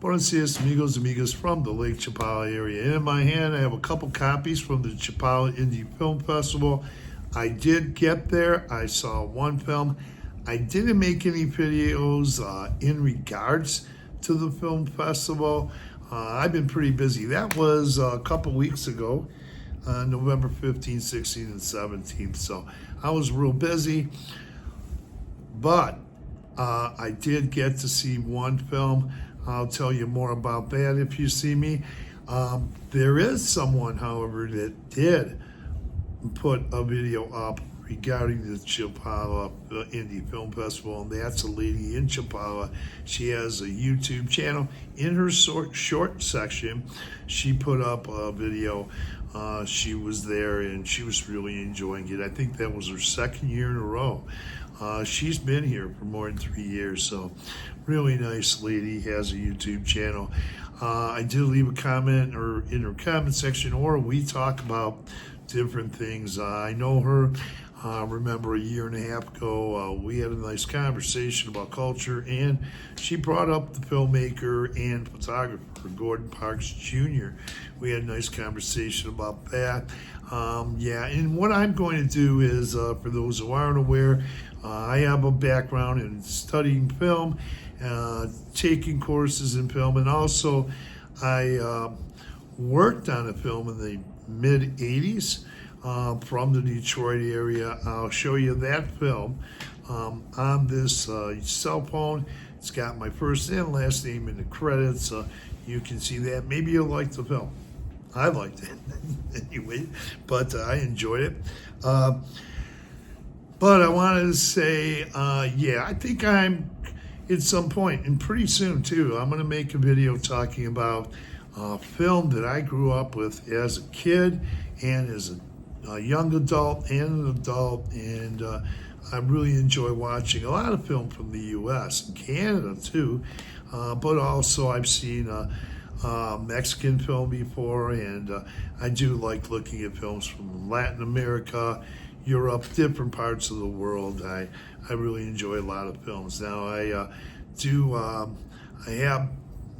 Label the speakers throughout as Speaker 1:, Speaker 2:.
Speaker 1: Buenos dias, amigos, amigas from the Lake Chapala area. And in my hand, I have a couple copies from the Chapala Indie Film Festival. I did get there. I saw one film. I didn't make any videos in regards to the film festival. I've been pretty busy. That was a couple weeks ago, November 15th, 16th, and 17th. So I was real busy. But I did get to see one film. I'll tell you more about that if you see me. There is someone, however, that did put a video up regarding the Chapala Indie Film Festival, and that's a lady in Chapala. She has a YouTube channel. In her short section, she put up a video. She was there, and she was really enjoying it. I think that was her second year in a row. She's been here for more than 3 years, so really nice lady, has a YouTube channel. I did leave a comment or in her comment section, or we talk about different things. I know her. Remember a year and a half ago, we had a nice conversation about culture, and she brought up the filmmaker and photographer Gordon Parks Jr. We had a nice conversation about that. And what I'm going to do is, for those who aren't aware, I have a background in studying film, taking courses in film, and also I worked on a film in the mid-'80s. From the Detroit area. I'll show you that film on this cell phone. It's got my first and last name in the credits. You can see that. Maybe you'll like the film. I liked it anyway, but I enjoyed it. But I wanted to say, I think I'm at some point, and pretty soon too, I'm going to make a video talking about a film that I grew up with as a kid and as a young adult and an adult, and I really enjoy watching a lot of film from the U.S. and Canada too, but also I've seen Mexican film before, and I do like looking at films from Latin America, Europe, different parts of the world. I really enjoy a lot of films. Now I have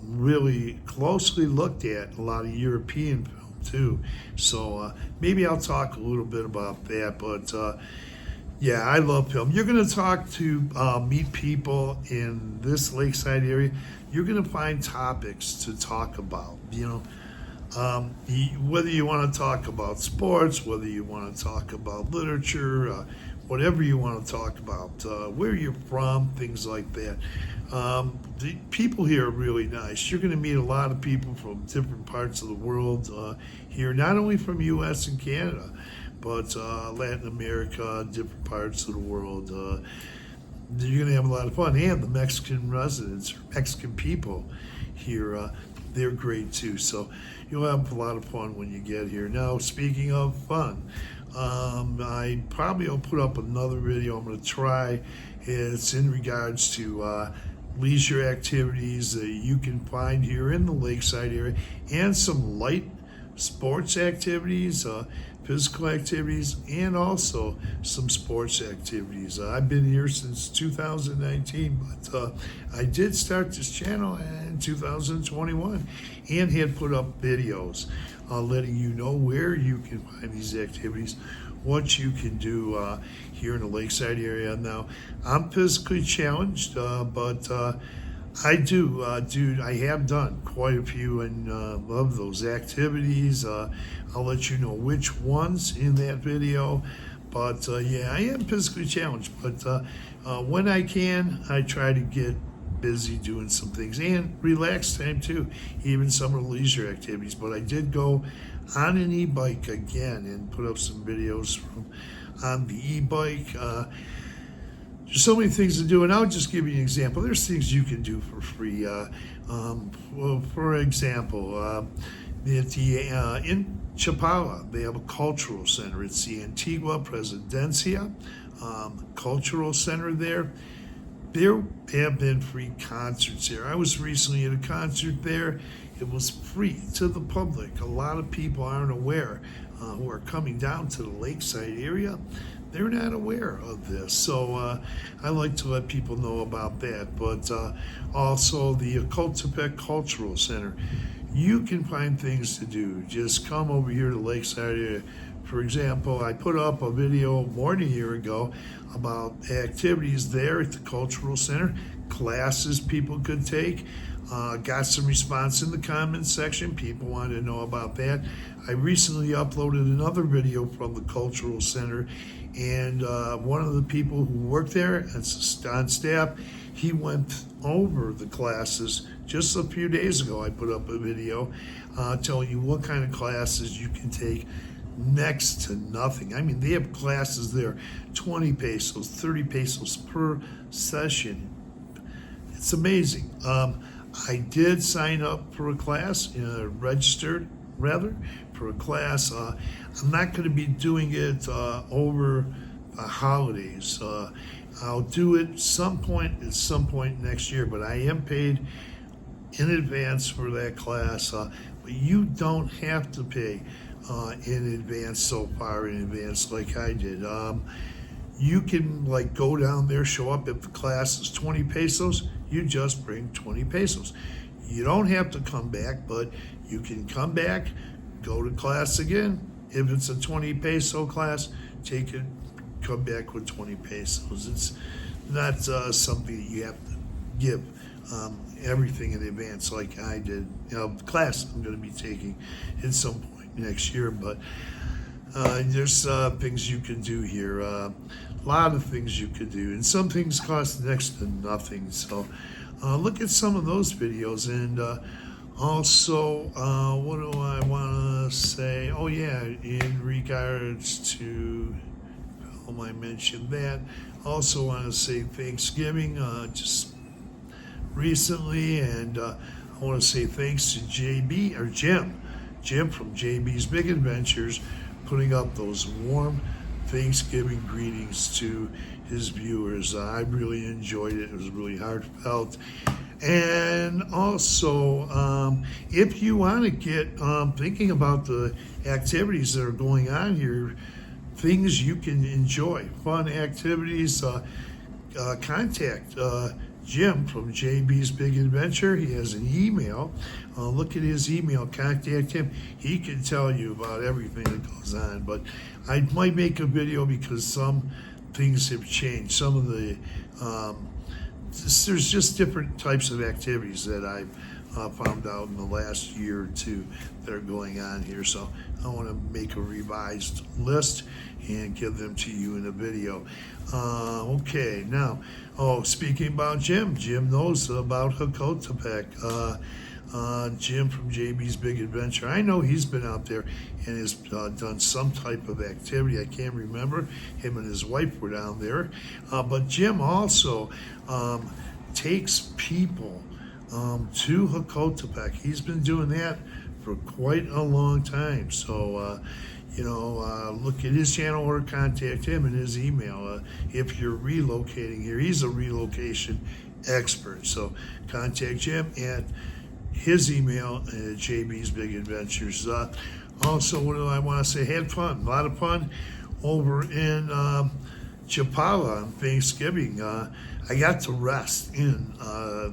Speaker 1: really closely looked at a lot of European films too, so maybe I'll talk a little bit about that. But I love film. You're going to talk to meet people in this lakeside area. You're going to find topics to talk about, whether you want to talk about sports, whether you want to talk about literature, whatever you want to talk about, where you're from, things like that. The people here are really nice. You're going to meet a lot of people from different parts of the world here, not only from U.S. and Canada, but Latin America, different parts of the world. You're going to have a lot of fun. And the Mexican residents, Mexican people here, they're great too. So you'll have a lot of fun when you get here. Now, speaking of fun, I probably will put up another video. I'm going to try. It's in regards to leisure activities that you can find here in the lakeside area, and some light sports activities, physical activities, and also some sports activities. I've been here since 2019, but I did start this channel in 2021 and had put up videos letting you know where you can find these activities, what you can do here in the lakeside area. Now, I'm physically challenged, but I have done quite a few and love those activities. I'll let you know which ones in that video. But I am physically challenged. But when I can, I try to get busy doing some things and relax time too, even some of the leisure activities. But I did go on an e-bike again and put up some videos on the e-bike. There's so many things to do, and I'll just give you an example. There's things you can do for free. For example, in Chapala, they have a cultural center. It's the Antigua Presidencia Cultural Center there. There have been free concerts there. I was recently at a concert there. It was free to the public. A lot of people aren't aware who are coming down to the lakeside area they're not aware of this. So I like to let people know about that. But also the Ocotepeque Cultural Center. You can find things to do. Just come over here to Lakeside area. For example, I put up a video more than a year ago about activities there at the Cultural Center, classes people could take. Got some response in the comments section. People wanted to know about that. I recently uploaded another video from the Cultural Center, and one of the people who work there on staff, he went over the classes just a few days ago. I put up a video telling you what kind of classes you can take next to nothing. I mean, they have classes there, 20 pesos, 30 pesos per session. It's amazing. I did sign up for a class, registered rather, for a class. I'm not going to be doing it over the holidays. I'll do it at some point next year, but I am paid in advance for that class. But you don't have to pay in advance, so far in advance like I did. You can go down there, show up. If the class is 20 pesos, you just bring 20 pesos. You don't have to come back, but you can come back, go to class again. If it's a 20 peso class, take it, come back with 20 pesos. It's not something that you have to give everything in advance like I did. Class I'm going to be taking at some point next year, but there's things you can do here. A lot of things you could do, and some things cost next to nothing. So look at some of those videos. And also, what do I want to say? Oh yeah, in regards to, I mentioned that. Also want to say Thanksgiving just recently, and I want to say thanks to Jim from JB's Big Adventures, putting up those warm Thanksgiving greetings to his viewers. I really enjoyed it. It was really heartfelt. And also, if you want to get thinking about the activities that are going on here, things you can enjoy, fun activities, contact Jim from JB's Big Adventure. He has an email. Look at his email, contact him. He can tell you about everything that goes on. But I might make a video because some things have changed. Some of the, there's just different types of activities that I've found out in the last year or two that are going on here. So I want to make a revised list and give them to you in a video. Okay, now, speaking about Jim knows about Ocotepeque. Jim from JB's Big Adventure. I know he's been out there and has done some type of activity. I can't remember. Him and his wife were down there. But Jim also takes people to Ocotepeque. He's been doing that for quite a long time. So, look at his channel or contact him in his email. If you're relocating here, he's a relocation expert. So contact Jim at his email at JB's Big Adventures. Also, what do I want to say? Had fun, a lot of fun over in Chapala on Thanksgiving. I got to rest in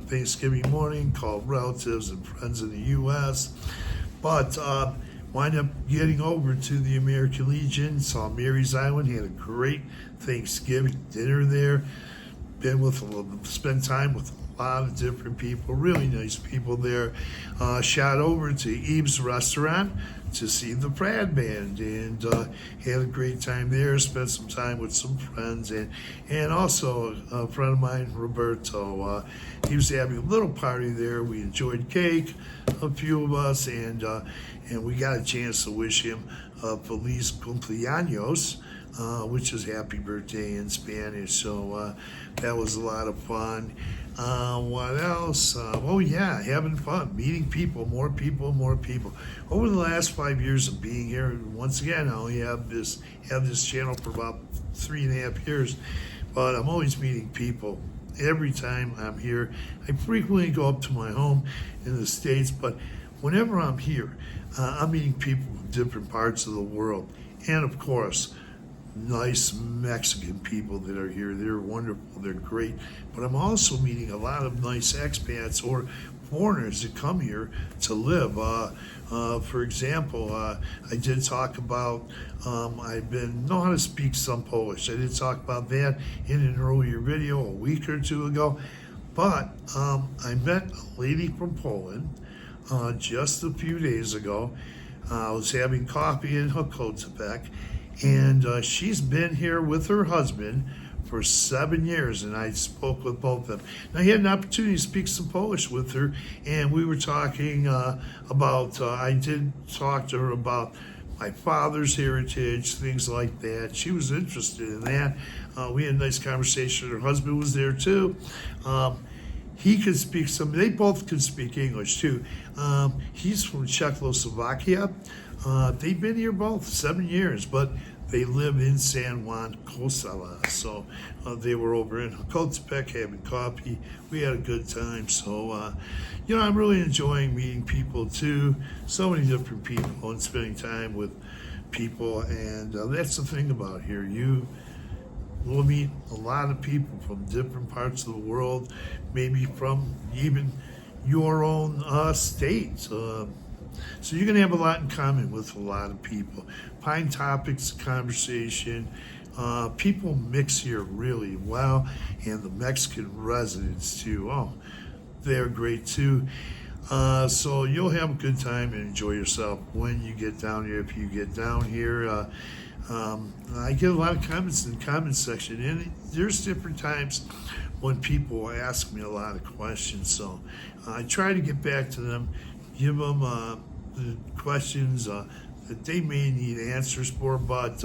Speaker 1: Thanksgiving morning, called relatives and friends in the U.S., but wind up getting over to the American Legion, saw Mary's Island, had a great Thanksgiving dinner there. Spent time with a lot of different people, really nice people there. Shot over to Eve's Restaurant to see the Brad Band, and had a great time there. Spent some time with some friends, and also a friend of mine, Roberto. He was having a little party there. We enjoyed cake, a few of us, and we got a chance to wish him Feliz Cumpleaños, which is happy birthday in Spanish. So that was a lot of fun. What else? Having fun, meeting people, more people. Over the last 5 years of being here, once again, I only have this channel for about 3.5 years, but I'm always meeting people. Every time I'm here, I frequently go up to my home in the States, but whenever I'm here, I'm meeting people from different parts of the world. And of course, nice Mexican people that are here. They're wonderful. They're great. But I'm also meeting a lot of nice expats or foreigners that come here to live. For example, I did talk about know how to speak some Polish. I did talk about that in an earlier video a week or two ago. But I met a lady from Poland just a few days ago. I was having coffee in Hokotepec, and she's been here with her husband for 7 years, and I spoke with both of them. And I had an opportunity to speak some Polish with her, and we were talking about, I did talk to her about my father's heritage, things like that. She was interested in that. We had a nice conversation. Her husband was there too. He could speak they both could speak English too. He's from Czechoslovakia. They've been here both 7 years, but they live in San Juan Kosala. So they were over in Hokotepec having coffee. We had a good time. So, I'm really enjoying meeting people too. So many different people and spending time with people. And that's the thing about here. You will meet a lot of people from different parts of the world, maybe from even your own state. So you're going to have a lot in common with a lot of people. Find topics of conversation. People mix here really well, and the Mexican residents too. Oh, they're great too. So you'll have a good time and enjoy yourself when you get down here. If you get down here, I get a lot of comments in the comment section, and there's different times when people ask me a lot of questions. So I try to get back to them, give them the questions that they may need answers for. But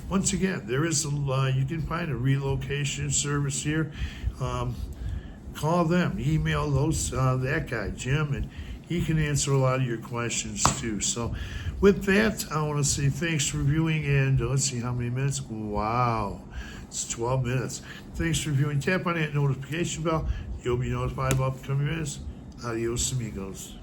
Speaker 1: once again, there is you can find a relocation service here. Call them, email that guy Jim, and he can answer a lot of your questions too. So with that, I want to say thanks for viewing, and let's see how many minutes. Wow, it's 12 minutes. Thanks for viewing. Tap on that notification bell. You'll be notified about upcoming videos. Adios, amigos.